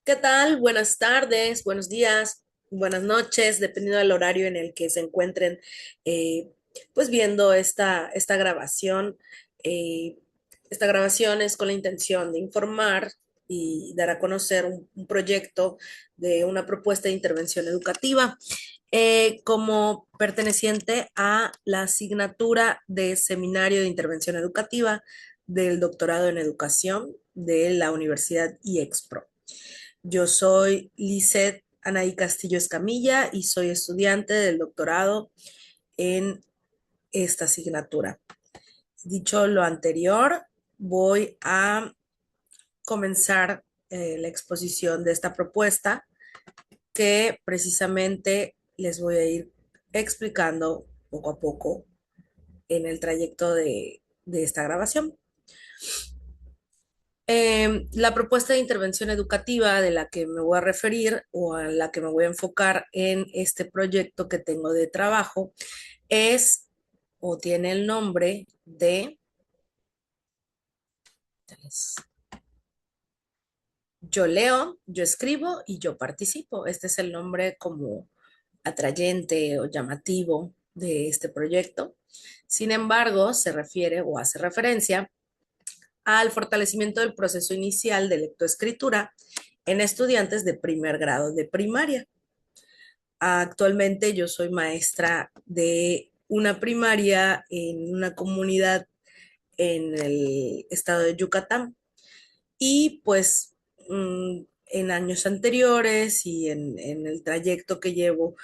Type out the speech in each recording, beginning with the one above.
¿Qué tal? Buenas tardes, buenos días, buenas noches, dependiendo del horario en el que se encuentren, eh, pues viendo esta grabación. Eh, Esta grabación es con la intención de informar y dar a conocer un proyecto de una propuesta de intervención educativa como perteneciente a la asignatura de Seminario de Intervención Educativa del Doctorado en Educación de la Universidad IEXPRO. Yo soy Lisette Anaí Castillo Escamilla y soy estudiante del doctorado en esta asignatura. Dicho lo anterior, voy a comenzar la exposición de esta propuesta que precisamente les voy a ir explicando poco a poco en el trayecto de esta grabación. La propuesta de intervención educativa de la que me voy a referir o a la que me voy a enfocar en este proyecto que tengo de trabajo es o tiene el nombre de Yo leo, yo escribo y yo participo. Este es el nombre como atrayente o llamativo de este proyecto. Sin embargo, se refiere o hace referencia al fortalecimiento del proceso inicial de lectoescritura en estudiantes de primer grado de primaria. Actualmente yo soy maestra de una primaria en una comunidad en el estado de Yucatán y pues en años anteriores y en el trayecto que llevo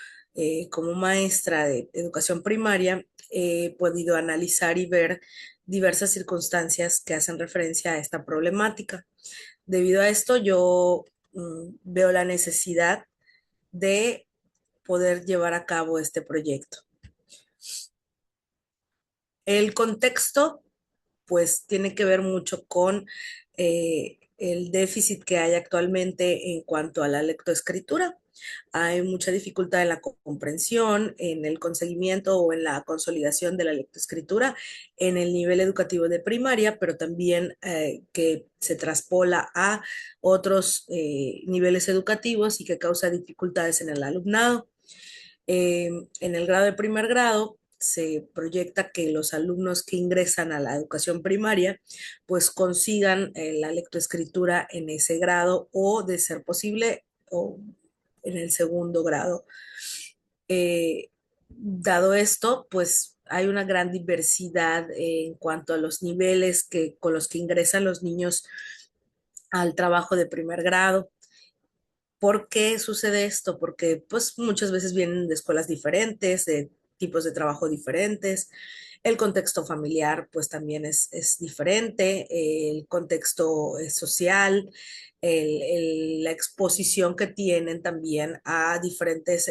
como maestra de educación primaria, he podido analizar y ver diversas circunstancias que hacen referencia a esta problemática. Debido a esto, yo veo la necesidad de poder llevar a cabo este proyecto. El contexto, pues, tiene que ver mucho con el déficit que hay actualmente en cuanto a la lectoescritura. Hay mucha dificultad en la comprensión, en el conseguimiento o en la consolidación de la lectoescritura en el nivel educativo de primaria, pero también que se traspola a otros niveles educativos y que causa dificultades en el alumnado. En el grado de primer grado se proyecta que los alumnos que ingresan a la educación primaria pues consigan la lectoescritura en ese grado o de ser posible o en el segundo grado. Dado esto, pues hay una gran diversidad en cuanto a los niveles con los que ingresan los niños al trabajo de primer grado. ¿Por qué sucede esto? Porque pues muchas veces vienen de escuelas diferentes, de tipos de trabajo diferentes. El contexto familiar pues también es diferente, el contexto social, la exposición que tienen también a diferentes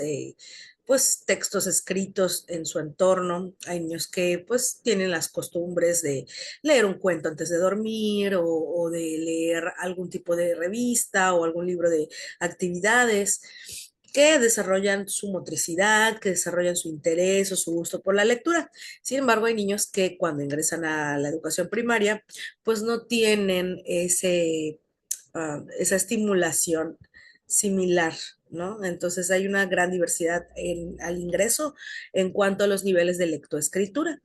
pues textos escritos en su entorno. Hay niños que pues tienen las costumbres de leer un cuento antes de dormir o de leer algún tipo de revista o algún libro de actividades que desarrollan su motricidad, que desarrollan su interés o su gusto por la lectura. Sin embargo, hay niños que cuando ingresan a la educación primaria, pues no tienen esa estimulación similar, ¿no? Entonces hay una gran diversidad al ingreso en cuanto a los niveles de lectoescritura.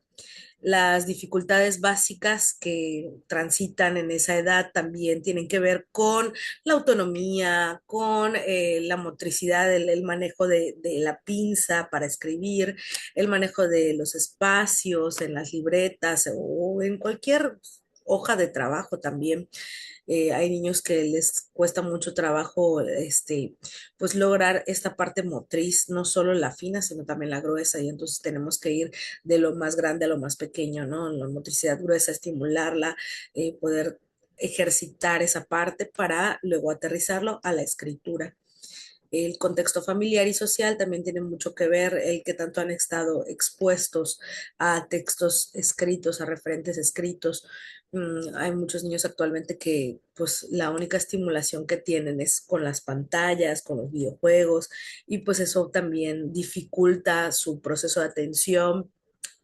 Las dificultades básicas que transitan en esa edad también tienen que ver con la autonomía, con la motricidad, el manejo de la pinza para escribir, el manejo de los espacios en las libretas o en cualquier hoja de trabajo también. Hay niños que les cuesta mucho trabajo, pues lograr esta parte motriz, no solo la fina, sino también la gruesa, y entonces tenemos que ir de lo más grande a lo más pequeño, ¿no? La motricidad gruesa, estimularla, poder ejercitar esa parte para luego aterrizarlo a la escritura. El contexto familiar y social también tiene mucho que ver el que tanto han estado expuestos a textos escritos, a referentes escritos. Hay muchos niños actualmente que pues la única estimulación que tienen es con las pantallas, con los videojuegos y pues eso también dificulta su proceso de atención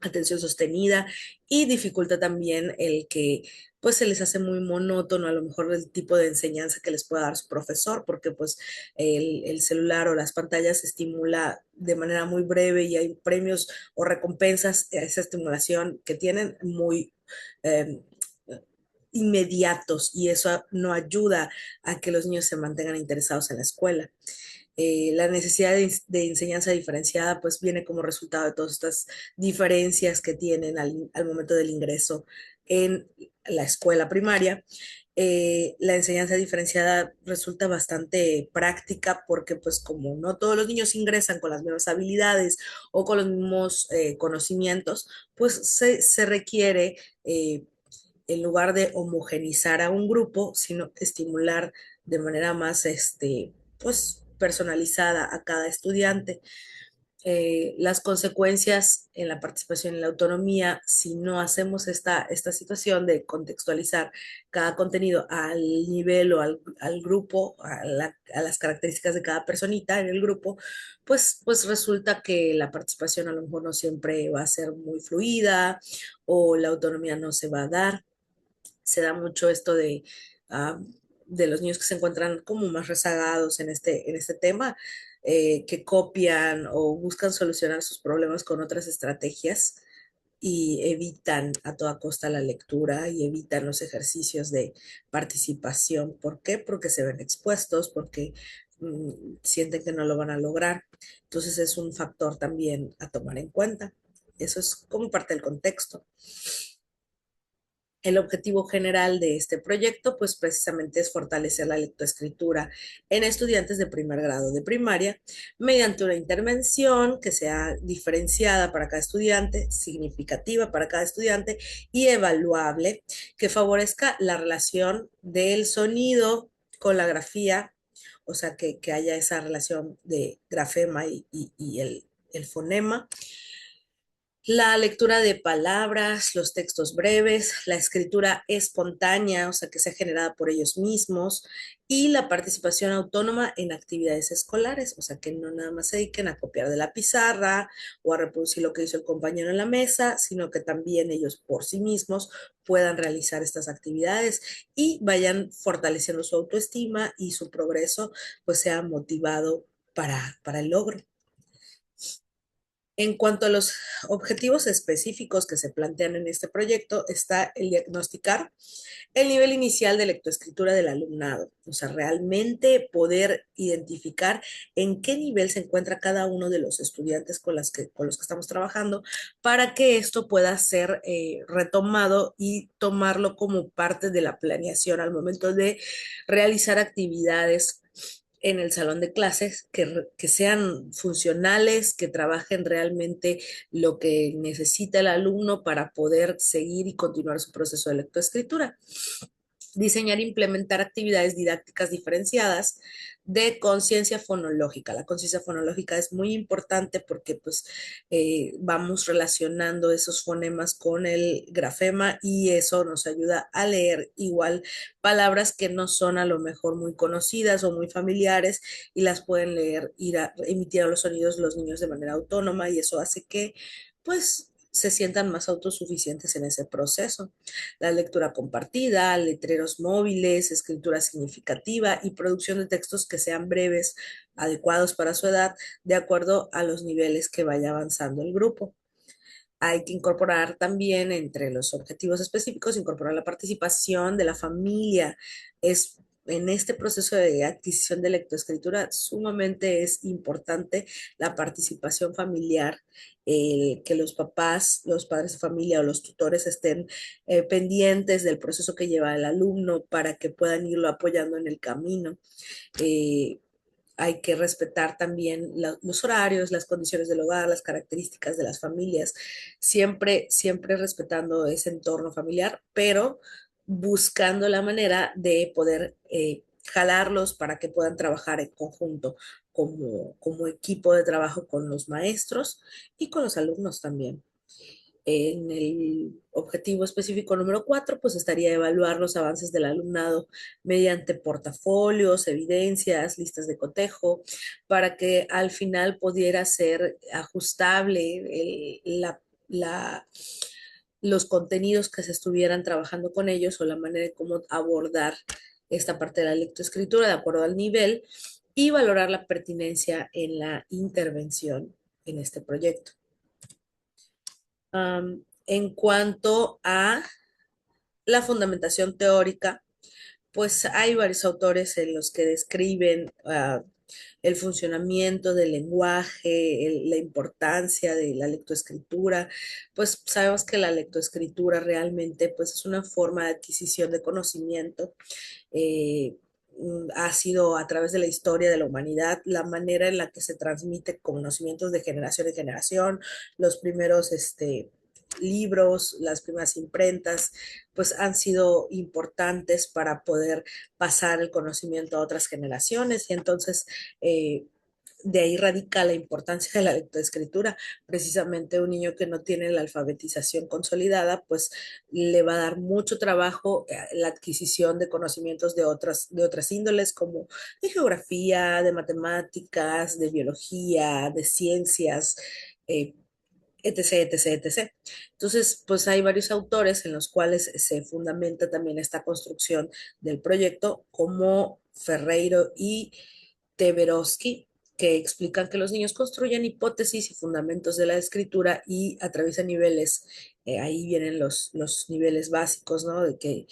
atención sostenida y dificulta también el que pues se les hace muy monótono a lo mejor el tipo de enseñanza que les pueda dar su profesor, porque pues el celular o las pantallas estimula de manera muy breve y hay premios o recompensas a esa estimulación que tienen muy eh, inmediatos y eso no ayuda a que los niños se mantengan interesados en la escuela. La necesidad de enseñanza diferenciada pues viene como resultado de todas estas diferencias que tienen al momento del ingreso en la escuela primaria. La enseñanza diferenciada resulta bastante práctica porque pues como no todos los niños ingresan con las mismas habilidades o con los mismos conocimientos, pues se requiere en lugar de homogenizar a un grupo, sino estimular de manera más pues personalizada a cada estudiante. Las consecuencias en la participación en la autonomía, si no hacemos esta situación de contextualizar cada contenido al nivel o al grupo, a las características de cada personita en el grupo, pues resulta que la participación a lo mejor no siempre va a ser muy fluida o la autonomía no se va a dar. Se da mucho esto ah, de los niños que se encuentran como más rezagados en este tema, que copian o buscan solucionar sus problemas con otras estrategias y evitan a toda costa la lectura y evitan los ejercicios de participación. ¿Por qué? Porque se ven expuestos, porque sienten que no lo van a lograr. Entonces es un factor también a tomar en cuenta. Eso es como parte del contexto. El objetivo general de este proyecto, pues precisamente es fortalecer la lectoescritura en estudiantes de primer grado de primaria mediante una intervención que sea diferenciada para cada estudiante, significativa para cada estudiante y evaluable, que favorezca la relación del sonido con la grafía, o sea, que haya esa relación de grafema y el fonema, la lectura de palabras, los textos breves, la escritura espontánea, o sea, que sea generada por ellos mismos, y la participación autónoma en actividades escolares, o sea, que no nada más se dediquen a copiar de la pizarra o a reproducir lo que hizo el compañero en la mesa, sino que también ellos por sí mismos puedan realizar estas actividades y vayan fortaleciendo su autoestima y su progreso, pues sea motivado para el logro. En cuanto a los objetivos específicos que se plantean en este proyecto, está el diagnosticar el nivel inicial de lectoescritura del alumnado, o sea, realmente poder identificar en qué nivel se encuentra cada uno de los estudiantes con los que estamos trabajando para que esto pueda ser retomado y tomarlo como parte de la planeación al momento de realizar actividades en el salón de clases que sean funcionales, que trabajen realmente lo que necesita el alumno para poder seguir y continuar su proceso de lectoescritura. Diseñar e implementar actividades didácticas diferenciadas de conciencia fonológica. La conciencia fonológica es muy importante porque pues vamos relacionando esos fonemas con el grafema y eso nos ayuda a leer igual palabras que no son a lo mejor muy conocidas o muy familiares y las pueden leer, emitir a los sonidos los niños de manera autónoma y eso hace que pues se sientan más autosuficientes en ese proceso. La lectura compartida, letreros móviles, escritura significativa y producción de textos que sean breves, adecuados para su edad, de acuerdo a los niveles que vaya avanzando el grupo. Hay que incorporar también entre los objetivos específicos, incorporar la participación de la familia. Es en este proceso de adquisición de lectoescritura sumamente es importante la participación familiar, que los papás, los padres de familia o los tutores estén pendientes del proceso que lleva el alumno para que puedan irlo apoyando en el camino. Eh, Hay que respetar también los horarios, las condiciones del hogar, las características de las familias, siempre respetando ese entorno familiar, pero buscando la manera de poder jalarlos para que puedan trabajar en conjunto como equipo de trabajo con los maestros y con los alumnos también. En el objetivo específico número 4, pues estaría evaluar los avances del alumnado mediante portafolios, evidencias, listas de cotejo, para que al final pudiera ser ajustable los contenidos que se estuvieran trabajando con ellos o la manera de cómo abordar esta parte de la lectoescritura de acuerdo al nivel y valorar la pertinencia en la intervención en este proyecto. En cuanto a la fundamentación teórica, pues hay varios autores en los que describen el funcionamiento del lenguaje, la importancia de la lectoescritura. Pues sabemos que la lectoescritura realmente pues, es una forma de adquisición de conocimiento. eh, ha sido a través de la historia de la humanidad la manera en la que se transmite conocimientos de generación en generación, los primeros libros, las primeras imprentas, pues han sido importantes para poder pasar el conocimiento a otras generaciones y entonces eh, de ahí radica la importancia de la lectoescritura. Precisamente un niño que no tiene la alfabetización consolidada, pues le va a dar mucho trabajo la adquisición de conocimientos de otras índoles, como de geografía, de matemáticas, de biología, de ciencias, eh, etc., etc., etc. Entonces, pues hay varios autores en los cuales se fundamenta también esta construcción del proyecto, como Ferreiro y Teberovsky, que explican que los niños construyen hipótesis y fundamentos de la escritura y atraviesan niveles, ahí vienen los niveles básicos, ¿no? Que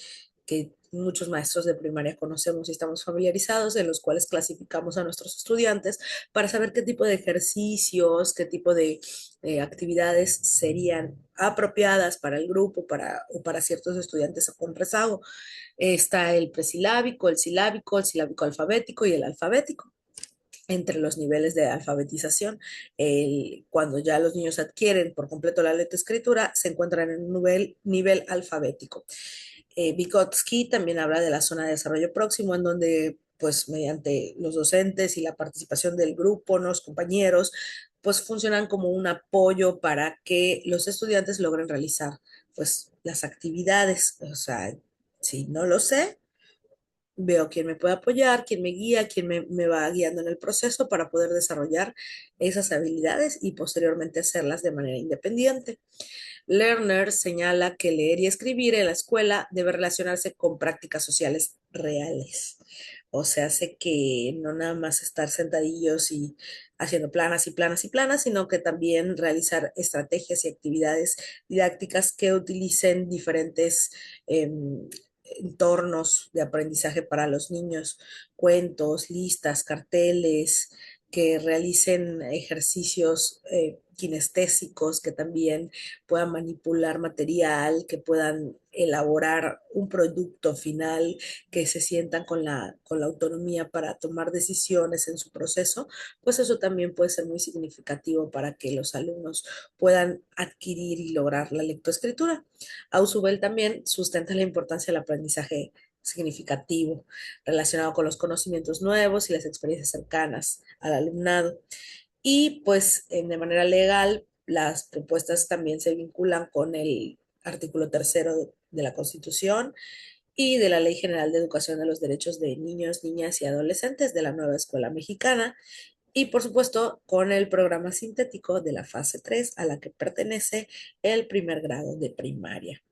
muchos maestros de primaria conocemos y estamos familiarizados, en los cuales clasificamos a nuestros estudiantes para saber qué tipo de ejercicios, qué tipo de actividades serían apropiadas para el grupo o para ciertos estudiantes con rezago. Está el silábico alfabético y el alfabético entre los niveles de alfabetización. Cuando ya los niños adquieren por completo la lectoescritura, se encuentran en un nivel alfabético. Vygotsky también habla de la zona de desarrollo próximo, en donde, pues, mediante los docentes y la participación del grupo, ¿no? Los compañeros, pues, funcionan como un apoyo para que los estudiantes logren realizar, pues, las actividades. O sea, si no lo sé, veo quién me puede apoyar, quién me guía, me va guiando en el proceso para poder desarrollar esas habilidades y posteriormente hacerlas de manera independiente. Lerner señala que leer y escribir en la escuela debe relacionarse con prácticas sociales reales. O sea, hace que no nada más estar sentadillos y haciendo planas y planas y planas, sino que también realizar estrategias y actividades didácticas que utilicen diferentes entornos de aprendizaje para los niños, cuentos, listas, carteles, que realicen ejercicios kinestésicos, que también puedan manipular material, que puedan elaborar un producto final, que se sientan con la autonomía para tomar decisiones en su proceso, pues eso también puede ser muy significativo para que los alumnos puedan adquirir y lograr la lectoescritura. Ausubel también sustenta la importancia del aprendizaje significativo relacionado con los conocimientos nuevos y las experiencias cercanas al alumnado. Y pues de manera legal, las propuestas también se vinculan con el artículo tercero de la Constitución y de la Ley General de Educación de los Derechos de Niños, Niñas y Adolescentes de la nueva Escuela Mexicana y por supuesto con el programa sintético de la fase 3 a la que pertenece el primer grado de primaria.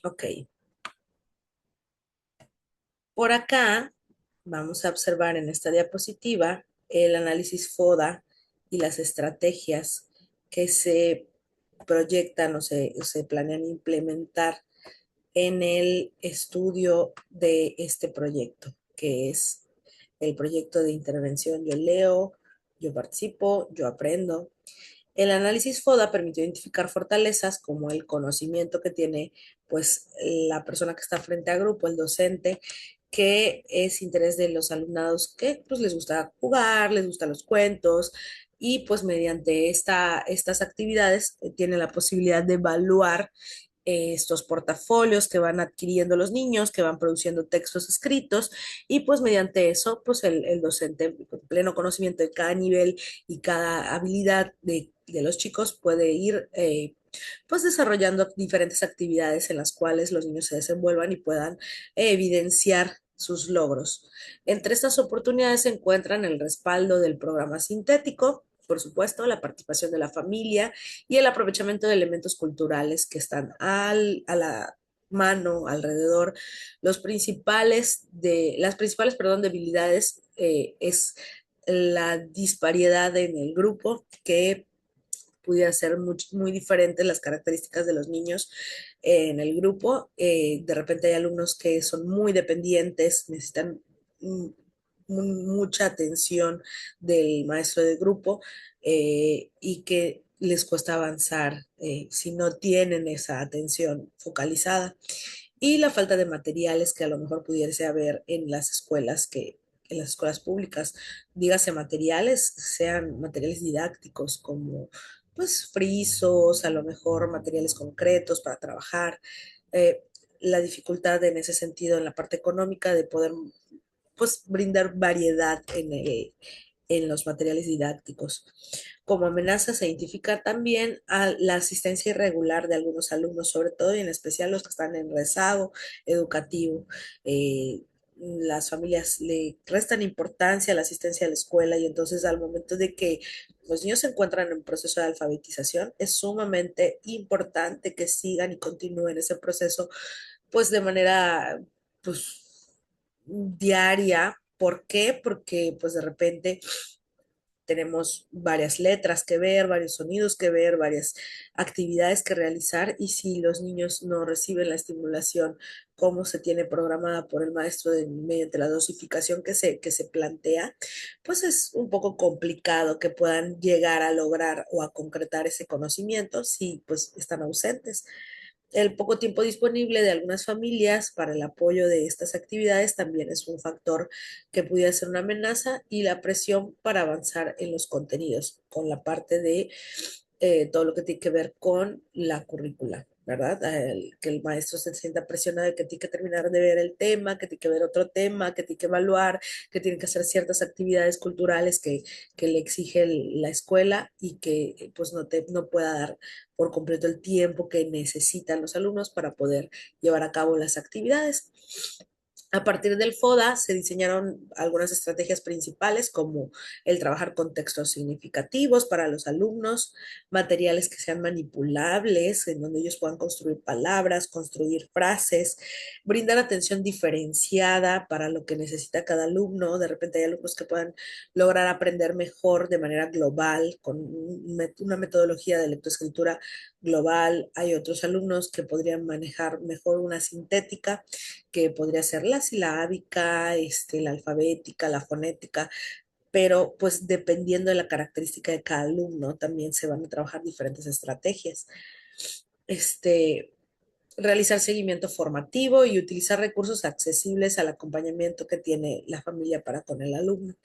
Ok, por acá vamos a observar en esta diapositiva el análisis FODA y las estrategias que se proyectan o se planean implementar en el estudio de este proyecto, que es el proyecto de intervención Yo Leo, Yo Participo, Yo Aprendo. El análisis FODA permitió identificar fortalezas como el conocimiento que tiene pues la persona que está frente a grupo, el docente, que es interés de los alumnados que pues les gusta jugar, les gustan los cuentos y pues mediante estas actividades tienen la posibilidad de evaluar estos portafolios que van adquiriendo los niños, que van produciendo textos escritos y pues mediante eso, pues el docente con pleno conocimiento de cada nivel y cada habilidad de los chicos puede ir pues desarrollando diferentes actividades en las cuales los niños se desenvuelvan y puedan evidenciar sus logros. Entre estas oportunidades se encuentran el respaldo del programa sintético, por supuesto, la participación de la familia y el aprovechamiento de elementos culturales que están a la mano, alrededor. Las principales, perdón, debilidades es la disparidad en el grupo, que pudiera ser muy diferentes las características de los niños en el grupo. De repente hay alumnos que son muy dependientes, necesitan mm, mucha atención del maestro de grupo, y que les cuesta avanzar si no tienen esa atención focalizada. Y la falta de materiales que a lo mejor pudiese haber en las escuelas en las escuelas públicas, dígase materiales, sean materiales didácticos como pues frisos, a lo mejor materiales concretos para trabajar, eh, la dificultad en ese sentido en la parte económica de poder pues brindar variedad en los materiales didácticos. Como amenaza se identifica también a la asistencia irregular de algunos alumnos, sobre todo y en especial los que están en rezago educativo. Las familias le restan importancia a la asistencia a la escuela y entonces al momento de que los niños se encuentran en proceso de alfabetización, es sumamente importante que sigan y continúen ese proceso pues de manera pues diaria. ¿Por qué? Porque pues de repente tenemos varias letras que ver, varios sonidos que ver, varias actividades que realizar y si los niños no reciben la estimulación como se tiene programada por el maestro mediante la dosificación que se plantea, pues es un poco complicado que puedan llegar a lograr o a concretar ese conocimiento si pues están ausentes. El poco tiempo disponible de algunas familias para el apoyo de estas actividades también es un factor que pudiera ser una amenaza, y la presión para avanzar en los contenidos con la parte de todo lo que tiene que ver con la currícula, ¿verdad? Que el maestro se sienta presionado de que tiene que terminar de ver el tema, que tiene que ver otro tema, que tiene que evaluar, que tiene que hacer ciertas actividades culturales que le exige la escuela y que pues no pueda dar por completo el tiempo que necesitan los alumnos para poder llevar a cabo las actividades. A partir del FODA se diseñaron algunas estrategias principales como el trabajar con textos significativos para los alumnos, materiales que sean manipulables, en donde ellos puedan construir palabras, construir frases, brindar atención diferenciada para lo que necesita cada alumno. De repente hay alumnos que puedan lograr aprender mejor de manera global, con una metodología de lectoescritura global. Hay otros alumnos que podrían manejar mejor una sintética, que podría ser la silábica, la alfabética, la fonética, pero pues dependiendo de la característica de cada alumno, también se van a trabajar diferentes estrategias. Este, Realizar seguimiento formativo y utilizar recursos accesibles al acompañamiento que tiene la familia para con el alumno,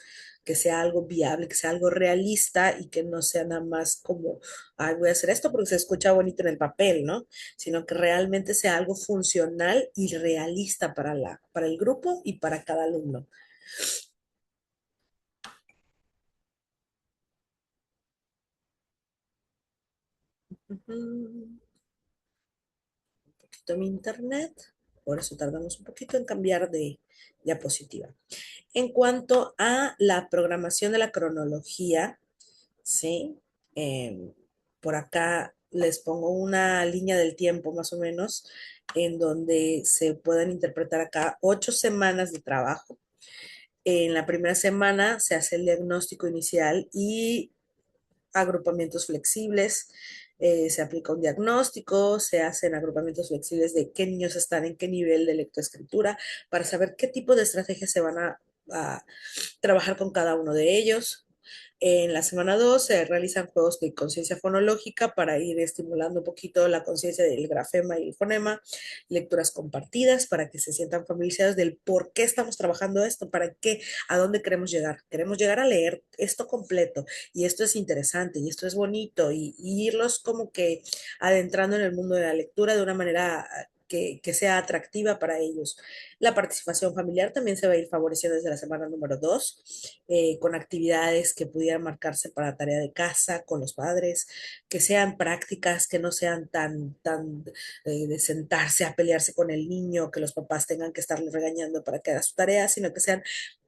que sea algo viable, que sea algo realista y que no sea nada más como, ay, voy a hacer esto porque se escucha bonito en el papel, ¿no? Sino que realmente sea algo funcional y realista para para el grupo y para cada alumno. Un poquito mi internet, por eso tardamos un poquito en cambiar de diapositiva. En cuanto a la programación de la cronología, ¿sí? Em, por acá les pongo una línea del tiempo más o menos en donde se pueden interpretar acá 8 semanas de trabajo. En la primera semana se hace el diagnóstico inicial y agrupamientos flexibles. Se aplica un diagnóstico, se hacen agrupamientos flexibles de qué niños están en qué nivel de lectoescritura para saber qué tipo de estrategias se van a trabajar con cada uno de ellos. En la semana 2 se realizan juegos de conciencia fonológica para ir estimulando un poquito la conciencia del grafema y el fonema, lecturas compartidas para que se sientan familiarizados del por qué estamos trabajando esto, para qué, a dónde queremos llegar. Queremos llegar a leer esto completo y esto es interesante y esto es bonito y irlos como que adentrando en el mundo de la lectura de una manera que sea atractiva para ellos. La participación familiar también se va a ir favoreciendo desde la semana número 2, con actividades que pudieran marcarse para tarea de casa con los padres, que sean prácticas, que no sean tan de sentarse a pelearse con el niño, que los papás tengan que estarle regañando para que haga su tarea, sino que sean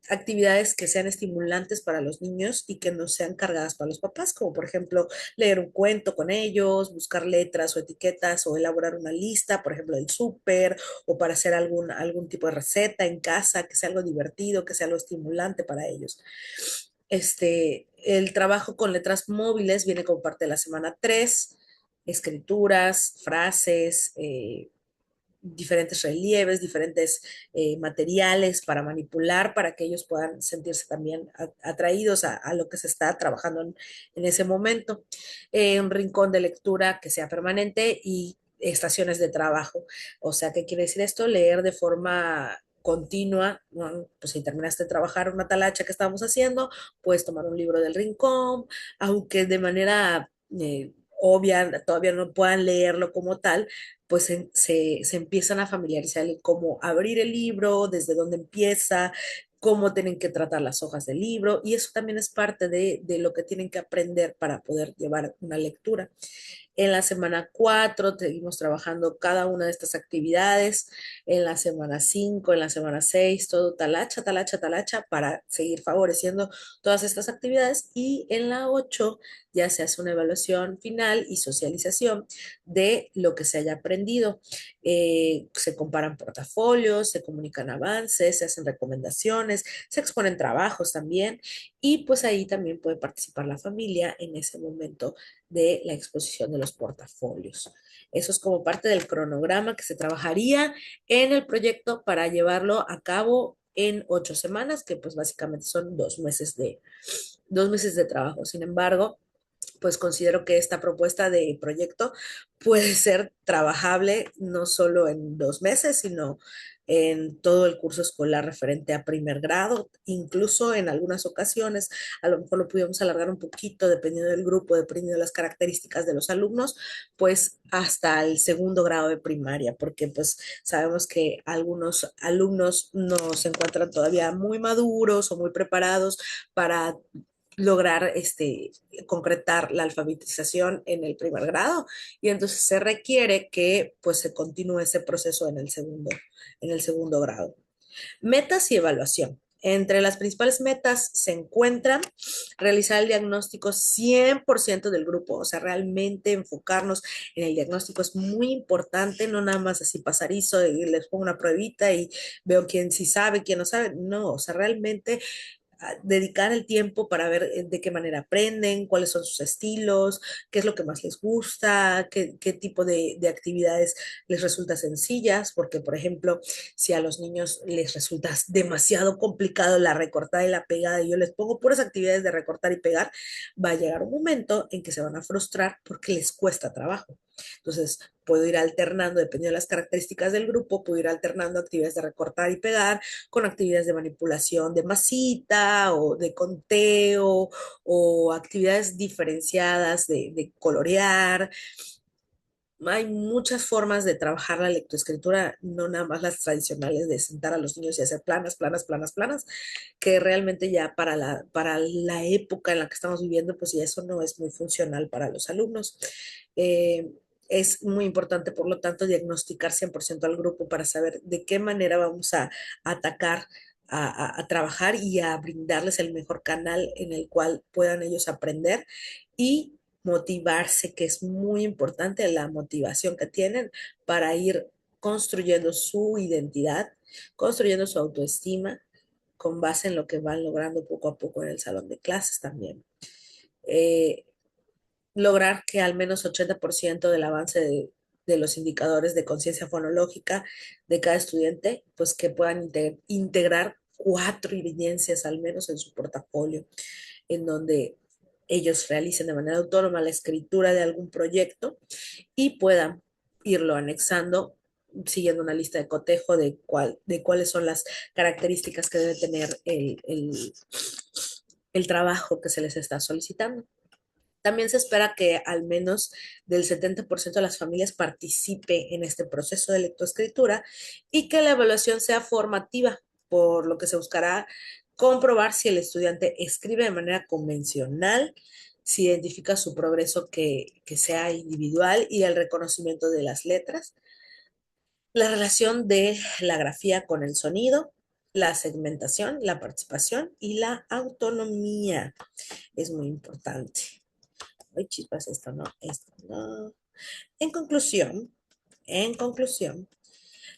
actividades que sean estimulantes para los niños y que no sean cargadas para los papás, como por ejemplo leer un cuento con ellos, buscar letras o etiquetas o elaborar una lista, por ejemplo, del súper o para hacer algún tipo de receta en casa, que sea algo divertido, que sea algo estimulante para ellos. El trabajo con letras móviles viene como parte de la semana 3, escrituras, frases, diferentes relieves, diferentes materiales para manipular, para que ellos puedan sentirse también atraídos a lo que se está trabajando en ese momento. Un rincón de lectura que sea permanente y estaciones de trabajo. O sea, ¿qué quiere decir esto? Leer de forma continua, ¿no? Pues si terminaste de trabajar una talacha que estábamos haciendo, puedes tomar un libro del rincón, aunque de manera obvia todavía no puedan leerlo como tal, pues se empiezan a familiarizar en cómo abrir el libro, desde dónde empieza, cómo tienen que tratar las hojas del libro, y eso también es parte de lo que tienen que aprender para poder llevar una lectura. En la semana 4 seguimos trabajando cada una de estas actividades. En la semana 5, en la semana 6, todo talacha, talacha, talacha para seguir favoreciendo todas estas actividades. Y en la 8 ya se hace una evaluación final y socialización de lo que se haya aprendido. Se comparan portafolios, se comunican avances, se hacen recomendaciones, se exponen trabajos también. Y pues ahí también puede participar la familia en ese momento de la exposición de los portafolios. Eso es como parte del cronograma que se trabajaría en el proyecto para llevarlo a cabo en 8 semanas, que pues básicamente son 2 meses de trabajo. Sin embargo, pues considero que esta propuesta de proyecto puede ser trabajable no solo en 2 meses, sino en todo el curso escolar referente a primer grado, incluso en algunas ocasiones, a lo mejor lo pudiéramos alargar un poquito, dependiendo del grupo, dependiendo de las características de los alumnos, pues hasta el segundo grado de primaria, porque pues sabemos que algunos alumnos no se encuentran todavía muy maduros o muy preparados para lograr concretar la alfabetización en el primer grado, y entonces se requiere que pues se continúe ese proceso en el segundo grado. Metas y evaluación. Entre las principales metas se encuentran realizar el diagnóstico 100% del grupo, o sea, realmente enfocarnos en el diagnóstico es muy importante, no nada más así pasarizo y les pongo una pruebita y veo quién sí sabe, quién no sabe, no, o sea, realmente dedicar el tiempo para ver de qué manera aprenden, cuáles son sus estilos, qué es lo que más les gusta, qué tipo de actividades les resulta sencillas, porque por ejemplo, si a los niños les resulta demasiado complicado la recortada y la pegada, y yo les pongo puras actividades de recortar y pegar, va a llegar un momento en que se van a frustrar porque les cuesta trabajo. Entonces, puedo ir alternando, dependiendo de las características del grupo, puedo ir alternando actividades de recortar y pegar con actividades de manipulación de masita o de conteo o actividades diferenciadas de colorear. Hay muchas formas de trabajar la lectoescritura, no nada más las tradicionales de sentar a los niños y hacer planas, planas, planas, planas, que realmente ya para la época en la que estamos viviendo, pues ya eso no es muy funcional para los alumnos. Eh, es muy importante, por lo tanto, diagnosticar 100% al grupo para saber de qué manera vamos a atacar, a trabajar y a brindarles el mejor canal en el cual puedan ellos aprender y motivarse, que es muy importante la motivación que tienen para ir construyendo su identidad, construyendo su autoestima con base en lo que van logrando poco a poco en el salón de clases también. Eh, Lograr que al menos 80% del avance de los indicadores de conciencia fonológica de cada estudiante, pues que puedan integrar 4 evidencias al menos en su portafolio, en donde ellos realicen de manera autónoma la escritura de algún proyecto y puedan irlo anexando siguiendo una lista de cotejo de cuáles son las características que debe tener el trabajo que se les está solicitando. También se espera que al menos del 70% de las familias participe en este proceso de lectoescritura y que la evaluación sea formativa, por lo que se buscará comprobar si el estudiante escribe de manera convencional, si identifica su progreso que sea individual y el reconocimiento de las letras, la relación de la grafía con el sonido, la segmentación, la participación y la autonomía. Es muy importante. Ay, chispas, esto no. En conclusión, en conclusión,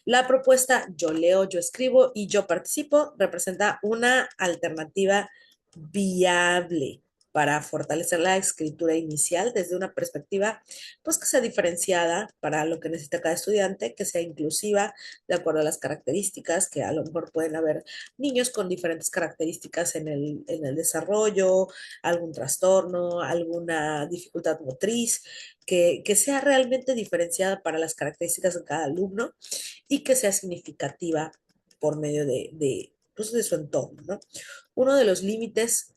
la propuesta Yo leo, yo escribo y yo participo representa una alternativa viable para fortalecer la escritura inicial desde una perspectiva, pues que sea diferenciada para lo que necesita cada estudiante, que sea inclusiva de acuerdo a las características, que a lo mejor pueden haber niños con diferentes características en el desarrollo, algún trastorno, alguna dificultad motriz, que sea realmente diferenciada para las características de cada alumno y que sea significativa por medio pues, de su entorno, ¿no? Uno de los límites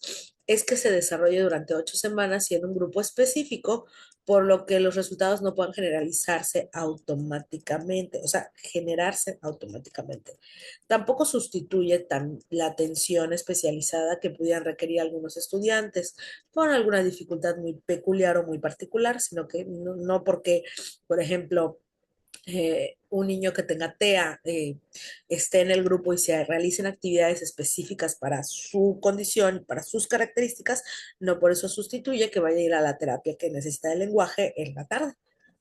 es que se desarrolle durante 8 semanas y en un grupo específico, por lo que los resultados no puedan generalizarse automáticamente, o sea, generarse automáticamente. Tampoco sustituye la atención especializada que pudieran requerir algunos estudiantes con alguna dificultad muy peculiar o muy particular, sino que no porque, por ejemplo, un niño que tenga TEA esté en el grupo y se realicen actividades específicas para su condición, para sus características, no por eso sustituye que vaya a ir a la terapia que necesita de lenguaje en la tarde,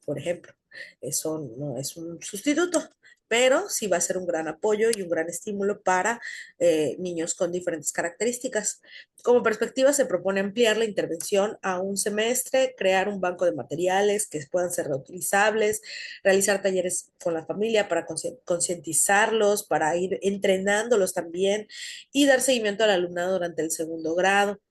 por ejemplo. Eso no es un sustituto, pero sí va a ser un gran apoyo y un gran estímulo para niños con diferentes características. Como perspectiva, se propone ampliar la intervención a un semestre, crear un banco de materiales que puedan ser reutilizables, realizar talleres con la familia para concientizarlos, para ir entrenándolos también y dar seguimiento al alumnado durante el segundo grado.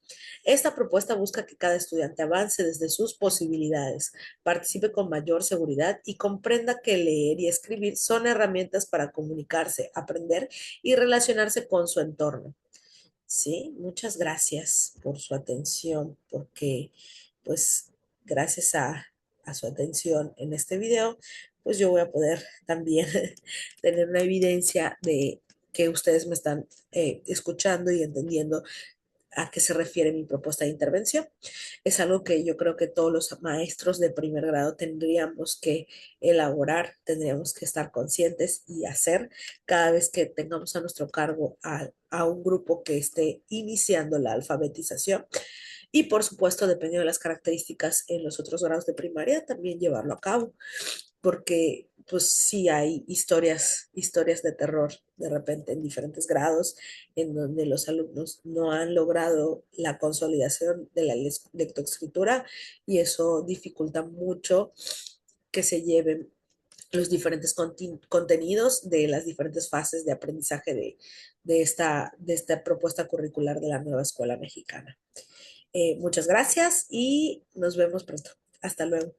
Esta propuesta busca que cada estudiante avance desde sus posibilidades, participe con mayor seguridad y comprenda que leer y escribir son herramientas para comunicarse, aprender y relacionarse con su entorno. Sí, muchas gracias por su atención, porque pues gracias a su atención en este video, pues yo voy a poder también tener una evidencia de que ustedes me están escuchando y entendiendo a qué se refiere mi propuesta de intervención. Es algo que yo creo que todos los maestros de primer grado tendríamos que elaborar, tendríamos que estar conscientes y hacer cada vez que tengamos a nuestro cargo a un grupo que esté iniciando la alfabetización. Y por supuesto, dependiendo de las características en los otros grados de primaria, también llevarlo a cabo porque pues sí hay historias de terror de repente en diferentes grados en donde los alumnos no han logrado la consolidación de la lectoescritura y eso dificulta mucho que se lleven los diferentes contenidos de las diferentes fases de aprendizaje de esta propuesta curricular de la nueva escuela mexicana. Muchas gracias y nos vemos pronto. Hasta luego.